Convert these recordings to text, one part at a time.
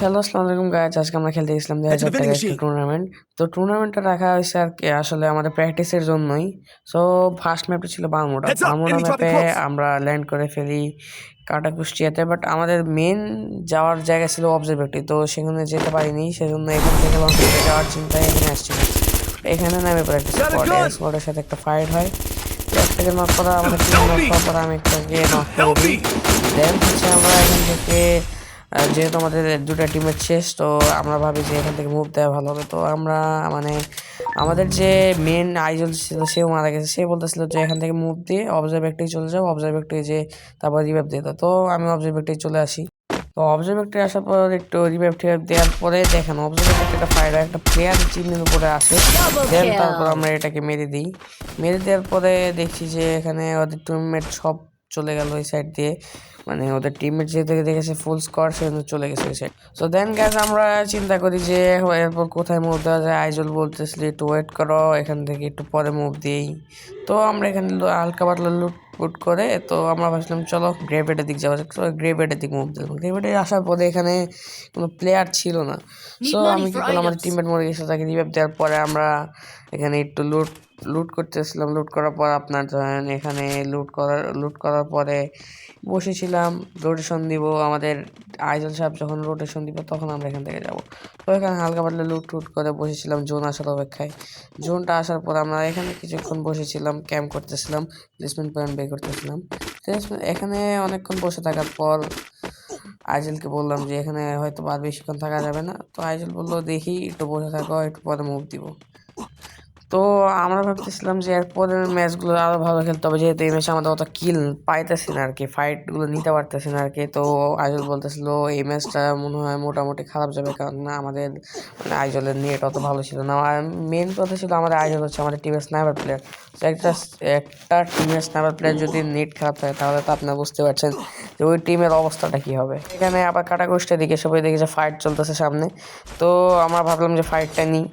Hello, আসসালামু আলাইকুম guys. আজকে আমরা খেলতে গেছিলাম 2000 টাকার একটা টুর্নামেন্ট। তো টুর্নামেন্টটা রাখা হয়েছে আর কি আসলে আমাদের প্র্যাকটিসের জন্যই। সো ফার্স্ট ম্যাপটা ছিল বারমুডা। বারমুডা ম্যাপে আমরা ল্যান্ড করে ফেলি কাটাকুষ্টিয়াতে, বাট আমাদের মেন যাওয়ার জায়গা ছিল অবজারভেটরি। তো সেখানে যেতে পারিনি, সেজন্য এখান থেকে লঞ্চ করে যাওয়ার চিন্তায় এখানে আসছিলাম। এখানে নামে পরে একটা স্কোয়াডের সাথে একটা ফাইট হয়। একটাকে নক করা, আমাদের টিম নক করার পর আমি একটাকে নক করে দিই। দেন হচ্ছে আমরা এখান থেকে যেহেতু আমাদের দুটা টিমের শেষ, তো আমরা ভাবি যে এখান থেকে মুভ দেওয়া ভালো হবে। তো আমরা মানে আমাদের যে মেন আইজল ছিল সেও মারা গেছে। সে বলতেছিল যে এখান থেকে মুভ দিয়ে অবজারভেটরি চলে যাও, অবজারভেটরি যে তারপর রিভাইভ দিয়ে দাও। তো আমি অবজারভেটরি চলে আসি। তো অবজারভেটরি আসার পর একটু রিভাইভ টিভাইভ দেওয়ার পরে দেখেন অবজারভেটরি একটা ফায়ার একটা প্লেয়ার চিহ্নের উপরে আসে। দেন তারপর আমরা এটাকে মেরে দিই। মেরে দেওয়ার পরে দেখছি যে এখানে ওদের টিমমেট সব চলে গেল ওই সাইড দিয়ে, মানে ওদের টিমমেট যেহেতু দেখেছে ফুল স্কোয়াড, সেজন্য চলে গেছে ওই সাইড। সো দেন গ্যাস আমরা চিন্তা করি যে এরপর কোথায় মুভ দেওয়া যায়। আইজল বলতেছিল একটু ওয়েট করো, এখান থেকে একটু পরে মুভ দিই। তো আমরা এখানে হালকা পাতলা লুট করে তো আমরা ভাবছিলাম চলো গ্রেভেডের দিক যাওয়া যাক। তো গ্রেভেডের দিক মুভ দিলাম। গ্রেভেডে আসার পরে এখানে কোনো প্লেয়ার ছিল না। সো আমি কি করলাম, আমাদের টিমমেট মরে গেছে, তাকে রিভাইভ দেওয়ার পরে আমরা এখানে একটু লুট করতেছিলাম। লুট করার পর আপনার ধরেন এখানে লুট করার পরে বসেছিলাম রোটেশন দিব। আমাদের আইজল সাহেব যখন রোটেশন দিব তখন আমরা এখান থেকে যাব। তো এখানে হালকা পাতলা লুট করে বসেছিলাম জোন আসার অপেক্ষায়। জোনটা আসার পর আমরা এখানে কিছুক্ষণ বসেছিলাম, ক্যাম্প করতেছিলাম, প্লেসমেন্ট পয়েন্ট বের করতেছিলাম। এখানে অনেকক্ষণ বসে থাকার পর আইজেলকে বললাম যে এখানে হয়তো আর বেশিক্ষণ থাকা যাবে না। তো আইজেল বললো দেখি একটু বসে থাকো, একটু পরে মুভ দিব। তো আমরা ভাবতেছিলাম যে এরপরের ম্যাচগুলো আরও ভালো খেলতে হবে, যেহেতু এই ম্যাচে আমাদের অত কিল পাইতেছি না আর কি, ফাইটগুলো নিতে পারতেছি না আর কি। তো আইজল বলতেছিল এই ম্যাচটা মনে হয় মোটামুটি খারাপ যাবে, কারণ না আমাদের মানে আইজলের নেট অত ভালো ছিল না। আর মেন কথা ছিল আমাদের আইজল হচ্ছে আমাদের টিমের স্নাইপার প্লেয়ার। তো একটা টিমের স্নাইপার প্লেয়ার যদি নেট খারাপ থাকে তাহলে তো আপনারা বুঝতে পারছেন যে ওই টিমের অবস্থাটা কী হবে। এখানে আবার কাটাকুষ্টের দিকে সবাই দেখে যে ফাইট চলতেছে সামনে। তো আমরা ভাবলাম যে ফাইটটা নিই।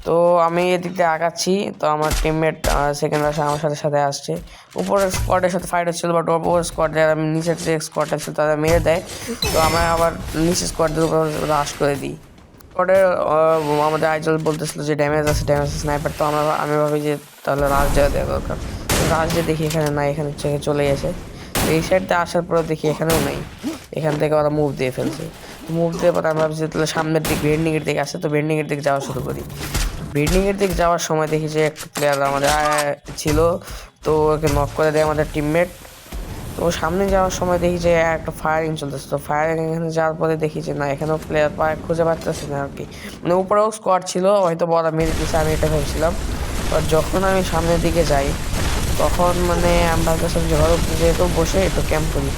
তো আমি এদিক দিয়ে আগাচ্ছি, তো আমার টিমমেট সেকেন্ড রাশে আমার সাথে সাথে আসছে। উপরের স্কোয়াডের সাথে ফাইট হচ্ছিল, বাট উপরের স্কোয়াড যারা আমি নিচের যে স্কোয়াডটা ছিল তারা মেরে দেয়। তো আমরা আবার নিচের স্কোয়াডদের উপর রাশ করে দিই। স্কোয়াডে আমাদের আইজল বলতেছিল যে ড্যামেজ আছে স্নাইপার। তো আমি ভাবি যে তাহলে রাশ দেওয়া দেওয়া দরকার। রাশ দিয়ে দেখি এখানে নাই, এখানে থেকে চলে গেছে। তো এই সাইডতে আসার পরে দেখি এখানেও নেই, এখান থেকে ওরা মুভ দিয়ে ফেলছে। মুভ দিয়ে পরে আমরা ভাবছি তাহলে সামনের দিক বেন্ডিংয়ের দিকে আসে। তো বেন্ডিংয়ের দিকে যাওয়া শুরু করি। বিল্ডিংয়ের দিকে যাওয়ার সময় দেখি যে একটা প্লেয়ার আমাদের ছিল, তো ওকে নক করে দেয় আমাদের টিমমেট। তো সামনে যাওয়ার সময় দেখি যে একটা ফায়ারিং চলতেছে। তো ফায়ারিং এখানে যাওয়ার পরে দেখি যে না, এখানেও প্লেয়ার খুঁজে পাচ্ছি না আর কি। মানে উপরেও স্কোয়াড ছিল, হয়তো বড় মেরে দিচ্ছে, আমি এটা ভেবেছিলাম। বাট যখন আমি সামনের দিকে যাই তখন মানে আমি ভাবতেছিলাম যে ঘরের উপরে যেহেতু বসে একটু ক্যাম্প করি।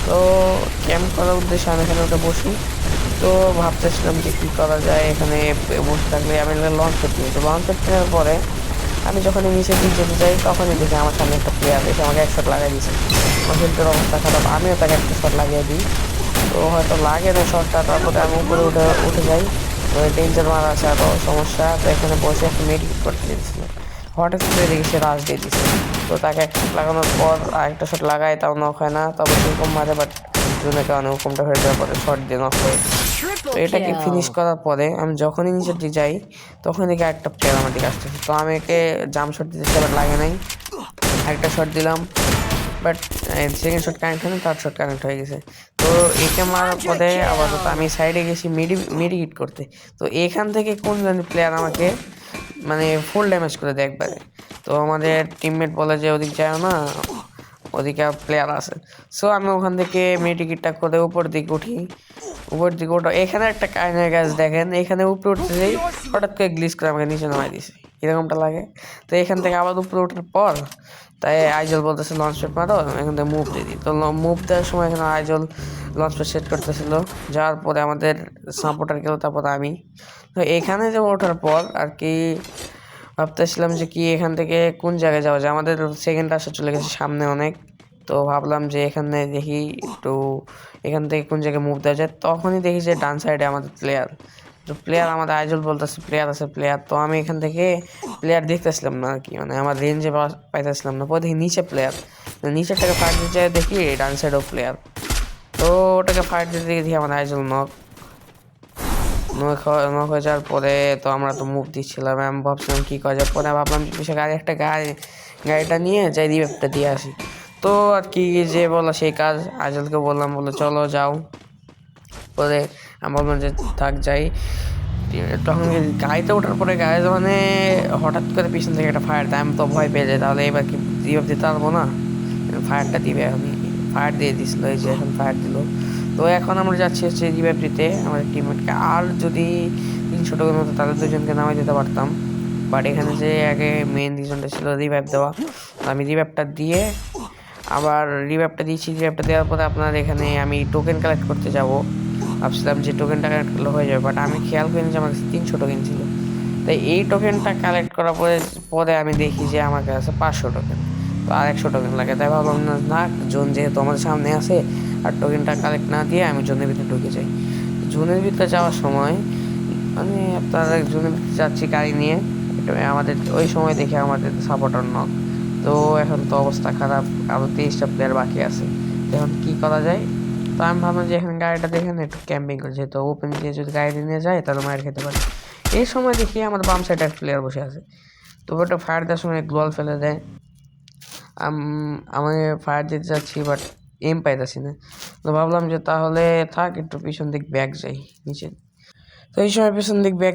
তো ক্যাম্প করার উদ্দেশ্যে আমি এখানে ওটা বসি। তো ভাবতেছিলাম যে কী করা যায়, এখানে বসে থাকলে আমি লঞ্চ করতে নিই। তো লঞ্চ করতে নেওয়ার পরে আমি যখন নিচের দিক যেতে যাই তখনই দেখি আমার সামনে একটা প্লেয়ার এসে আমাকে এক শট লাগিয়ে দিয়েছে। আমার হেলথের অবস্থা খারাপ, আমিও তাকে একটা শট লাগিয়ে দিই। তো হয়তো লাগে না শটটা, তারপরে আমি উপরে উঠে যাই। তো ডেঞ্জার মারা আছে, আরও সমস্যা। তো এখানে বসে একটা মেডিকেট করতে দিয়েছিলাম, হঠাৎ করে দেখি সে রাশ দিয়ে দিচ্ছে। তো তাকে একটা শট লাগানোর পর আরেকটা শট লাগায়, তাও নক হয় না, তবে সেরকম মারে, বাট জুনের কারণে হুকুমটা হয়ে যাওয়ার পরে শট দিয়ে নক হয়। তো এটাকে ফিনিশ করার পরে আমি যখনই নিচের দিকে যাই তখন দেখি একটা প্লেয়ার আমার দিকে আসতেছে। তো আমি একে জাম্প শট দিতে বাট লাগে নাই, একটা শট দিলাম, বাট সেকেন্ড শট কানেক্ট হয়নি, থার্ড শট কানেক্ট হয়ে গেছে। তো একে মারার পরে আপাতত আমি সাইডে গেছি মেডিকেট করতে। তো এখান থেকে কোন প্লেয়ার আমাকে মানে ফুল ড্যামেজ করে দেয় একবারে। তো আমাদের টিমমেট বলে যে ওদিক যায় না, ওদিকে প্লেয়ার আছে। সো আমি ওখান থেকে মেডিকেটটা করে উপর দিকে উঠি। এখানে একটা কাহিনীর গাছ দেখেন, এখানে উপরে উঠতে যাই হঠাৎ করে গ্লিচ করে আমাকে নিচে নামাই দিছে, এরকমটা লাগে। তো এখান থেকে আবার উপরে ওঠার পর তাই আইজল বলতেছে লঞ্চ প্যাড মারো, এখান থেকে মুভ দিয়ে দিই। তো মুভ দেওয়ার সময় এখানে আইজল লঞ্চ প্যাড সেট করতেছিল, যাওয়ার পরে আমাদের সাপোর্টার গেল, তারপরে আমি। তো এখানে যে ওঠার পর আর কি ভাবতেছিলাম যে কি এখান থেকে কোন জায়গায় যাওয়া যায়। আমাদের সেকেন্ড রাস্তা চলে গেছে সামনে অনেক। তো ভাবলাম যে এখানে দেখি একটু এখান থেকে কোন জায়গায় মুভ দেওয়া যায়। তখনই দেখি যে ডান সাইডে আমাদের প্লেয়ার। তো প্লেয়ার আমাদের আইজল বলতেছে প্লেয়ার আছে প্লেয়ার। তো আমি এখান থেকে প্লেয়ার দেখতেছিলাম না আর কি, মানে আমার রেঞ্জে পাইতেছিলাম না। পরে দেখি নিচে প্লেয়ার, নিচেরটাকে ফাইট দিতে চাই, দেখি ডান সাইডেও প্লেয়ার। তো ওটাকে ফাইট দিতে দেখি আমাদের আইজল নক। নক হয়ে যাওয়ার পরে তো আমরা তো মুভ দিচ্ছিলাম, আমি ভাবছিলাম কী করা যায়। পরে ভাবলাম পিছিয়ে গাড়িটা নিয়ে যাই রিভাইভটা দিয়ে আসি। তো আর কি যে বলো সেই কাজ, আজলকে বললাম, বলো চলো যাও। পরে আমি বললাম যে থাক যাই। তখন গাড়িতে ওঠার পরে গাড়ি মানে হঠাৎ করে পিছন থেকে একটা ফায়ার দেয়, আমি তো ভয় পেয়ে যাই, তাহলে এবার কি রিভাইভ দিতে পারবো না, ফায়ারটা দিবে। আমি ফায়ার দিয়ে দিছিল, এই যে এখন ফায়ার দিল। তো এখন আমরা যাচ্ছি হচ্ছে রিভাইভ দিতে আমাদের টিমমেটকে। আর যদি 300 টোকেন মতো তাদের দুজনকে নামাই দিতে পারতাম, বাট এখানে যে আগে মেন রিজনটা ছিল রিভাইভ দেওয়া। আমি রিভাইভটা দিয়ে আবার রিভাইভটা দেওয়ার পরে আপনার এখানে আমি টোকেন কালেক্ট করতে যাব। ভাবছিলাম যে টোকেনটা কালেক্ট করলে হয়ে যাবে, বাট আমি খেয়াল করিনি যে আমার কাছে 300 টোকেন ছিল। তাই এই টোকেনটা কালেক্ট করার পরে আমি দেখি যে আমার কাছে 500 টোকেন, তো আর 100 টোকেন লাগে। তাই ভাবলাম না, জোন যেহেতু আমাদের সামনে আছে, আর টোকেনটা কালেক্ট না দিয়ে আমি জোনের ভিতরে ঢুকে যাই। জোনের ভিতরে যাওয়ার সময় মানে আপনার জোনের ভিতরে যাচ্ছি গাড়ি নিয়ে, আমাদের ওই সময় দেখে আমাদের সাপোর্টার নক। তো এখন তো অবস্থা খারাপ, আরও 23টা প্লেয়ার বাকি আছে। এখন কী করা যায়? তো আমি ভাবলাম যে এখানে গাড়িটা দেখে না একটু ক্যাম্পিং করে, যেহেতু ওপেন দিয়ে যদি গাড়ি নিয়ে যায় তাহলে মায়ের খেতে পারে। এই সময় দেখি আমার বাম সাইডে এক প্লেয়ার বসে আছে। তো ওটা ফায়ার দেওয়ার সময় গ্লোয়াল ফেলে দেয়। আমি ফায়ার দিতে যাচ্ছি, বাট এম পাইতেছি না। তো ভাবলাম যে তাহলে থাক, একটু পিছন দিক ব্যাক যাই নিচে। তো এই সময় পিছন দিক ব্যাক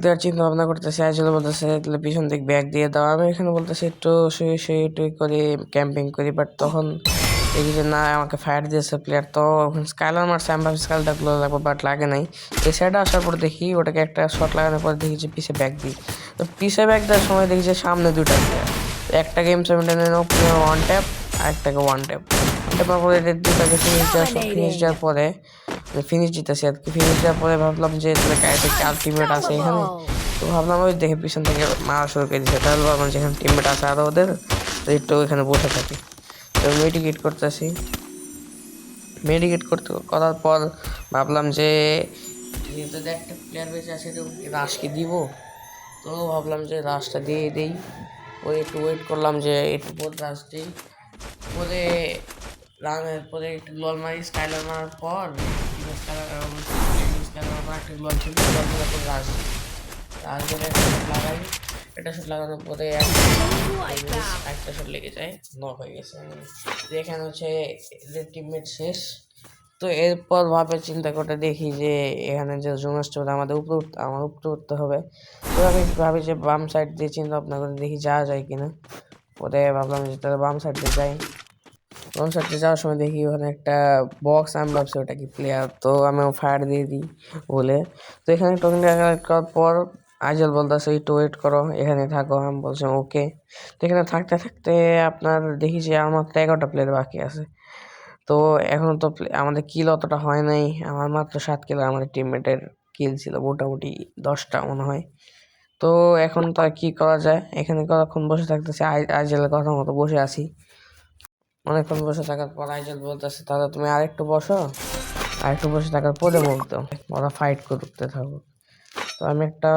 দেওয়ার চিন্তা ভাবনা করতেছে। আজল বলতেছে তাহলে পিছন দিক ব্যাক দিয়ে দাও। আমি এখানে বলতেছি একটু শুয়ে করে ক্যাম্পিং করি, বাট তখন দেখি যে না, আমাকে ফায়ার দিয়েছে প্লেয়ার। তো স্কাইলার মারছে, আমি ভাবছি স্কাইলটা গুলো লাগবে, বাট লাগে নাই। এই সাইডে আসার পর দেখি ওটাকে একটা শট লাগানোর পর দেখি যে পিছে ব্যাক দিই। তো পিছে ব্যাক দেওয়ার সময় দেখি যে সামনে 2টা প্লেয়ার, একটাকে M79 ওয়ান ট্যাপ, আর একটাকে ওয়ান ট্যাপ। পরে 2টাকে ফিনিশ দেওয়ার পরে ফিনিশ দিতেছি আর কি। ফিনিশ দেওয়ার পরে ভাবলাম যে গাড়িতে 4 টিমমেট আছে এখানে। তো ভাবলাম ওই দেখে পিছন থেকে মারা শুরু করে দিচ্ছে, তাহলে ভাবলাম যেখানে টিমমেট আছে আরও ওদের, তো একটু এখানে বসে থাকি। তো মেডিকেট করতেছি, করার পর ভাবলাম যে যেহেতু একটা প্লেয়ার বেঁচে আছে রাশকে দিব। তো ভাবলাম যে রাশটা দিয়ে দিই। ওই একটু ওয়েট করলাম যে একটু পর রাশ দিই। পরে রানের পরে একটু লল মারি, স্কাইলার মারার পর একটা লল ছিল, লল মারার পর রাশ দিই। রাশ ধরে একটা শট লাগাই, একটা শট লাগানোর পরে একটা শট লেগে যায়, নক হয়ে গেছে। এখানে হচ্ছে এদের টিমমেট শেষ। তো এরপর চিন্তা করে দেখি যে এখানে যে জোন আসছে আমার উপরে উঠতে হবে। তো আমি ভাবি যে বাম সাইড দিয়ে চিন্তা ভাবনা করে দেখি যাওয়া যায় কিনা। পরে ভাবলাম যে তাহলে বাম সাইড দিয়ে যাই। বাম সাইড দিয়ে যাওয়ার সময় দেখি ওখানে একটা বক্স, আমি ভাবছি ওটা কি প্লেয়ার, তো আমি ফায়ার দিয়ে দিই বলে। তো এখানে টোকেন কালেক্ট করার পর আইজল বলতেছে একটু ওয়েট করো, এখানে থাকো। আমি বলছিলাম ওকে। তো এখানে থাকতে থাকতে আপনার দেখি যে আমার মাত্র 11টা প্লেয়ার বাকি আছে। তো এখন তো আমাদের কিল অতটা হয় নাই, আমার মাত্র 7 কিল, আমাদের টিমমেটের কিল ছিল মোটামুটি 10টা মনে হয়। তো এখন তো আর কি করা যায়, এখানে কতক্ষণ বসে থাকতেছি, আইজেলের কথা মতো বসে আছি। অনেকক্ষণ বসে থাকার পর আইজেল বলতেছে তাহলে তুমি আরেকটু বসে থাকার পরে বলতো ওরা ফাইট করতে থাকো। তো আমি একটা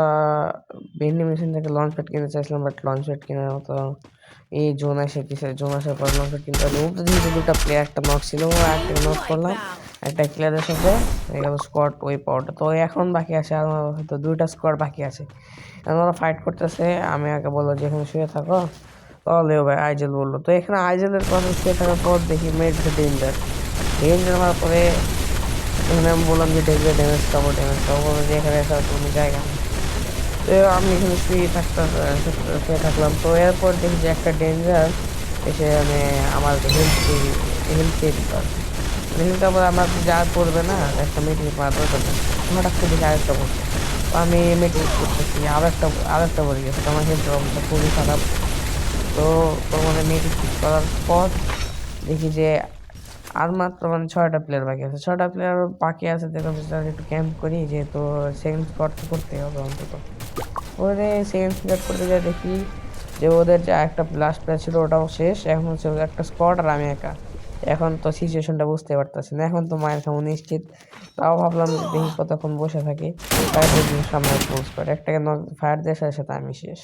ভেন্ডিং মেশিন থেকে লঞ্চ প্যাড কিনতে চাইছিলাম, বাট লঞ্চ প্যাড কেনার মতো এই জোন আসার পর লঞ্চ প্যাড কিনতে পারলাম। তো দিয়েছে 2টা প্লেয়ার, একটা নক ছিল, একটা নক করলাম, একটা ক্লিয়ারের সাথে গেল স্কোয়াড ওই পাওয়ারটা। তো এখন বাকি আছে আর হয়তো 2টা স্কোয়াড বাকি আছে, এখন ওরা ফাইট করতেছে। আমি আগে বললো যে এখানে শুয়ে থাকো, তাহলে ভাই আইজেল বললো। তো এখানে আইজেলের কথা শুয়ে থাকার পর দেখি মেয়েটা ডেঞ্জার হওয়ার পরে এখানে আমি বললাম যে ড্যামেজ খাবো বললো যে এখানে আসার কোনো জায়গা নেই। তো আমি এখানে শুয়ে থাকলাম। তো এরপর দেখি যে একটা ডেঞ্জার এসে আমার হেল্প দিয়ে দিতে পারবে। হেল্প আবার আমার যা করবে না, একটা মেডিকেট মারা দরকার নেই, হঠাৎ করে দেখি আরেকটা করছে। তো আমি মেডিকেট করতেছি, আরেকটা পড়ে গেছে। তো আমার হেল্পের অবস্থা খুবই খারাপ। তো মেডিকেট করার পর দেখি যে আর মাত্র 6টা প্লেয়ার বাকি আছে। 6টা প্লেয়ার বাকি আছে, দেখো একটু ক্যাম্প করি, যেহেতু সেকেন্ড স্কোয়াড তো করতেই হবে অন্তত। ওরে সেকেন্ড স্কোয়াড করতে যাই দেখি যে ওদের যে একটা লাস্ট প্লেয়ার ছিল ওটাও শেষ, এখন হচ্ছে একটা স্কোয়াড আর আমি একা। এখন তো সিচুয়েশনটা বুঝতে পারতেছি না, এখন তো মায়ের খাবো নিশ্চিত। তাও ভাবলাম দেখি কতক্ষণ বসে থাকি, সামনে পোস্ট করে একটাকে ফায়ার দিয়ে সাথে আমি শেষ।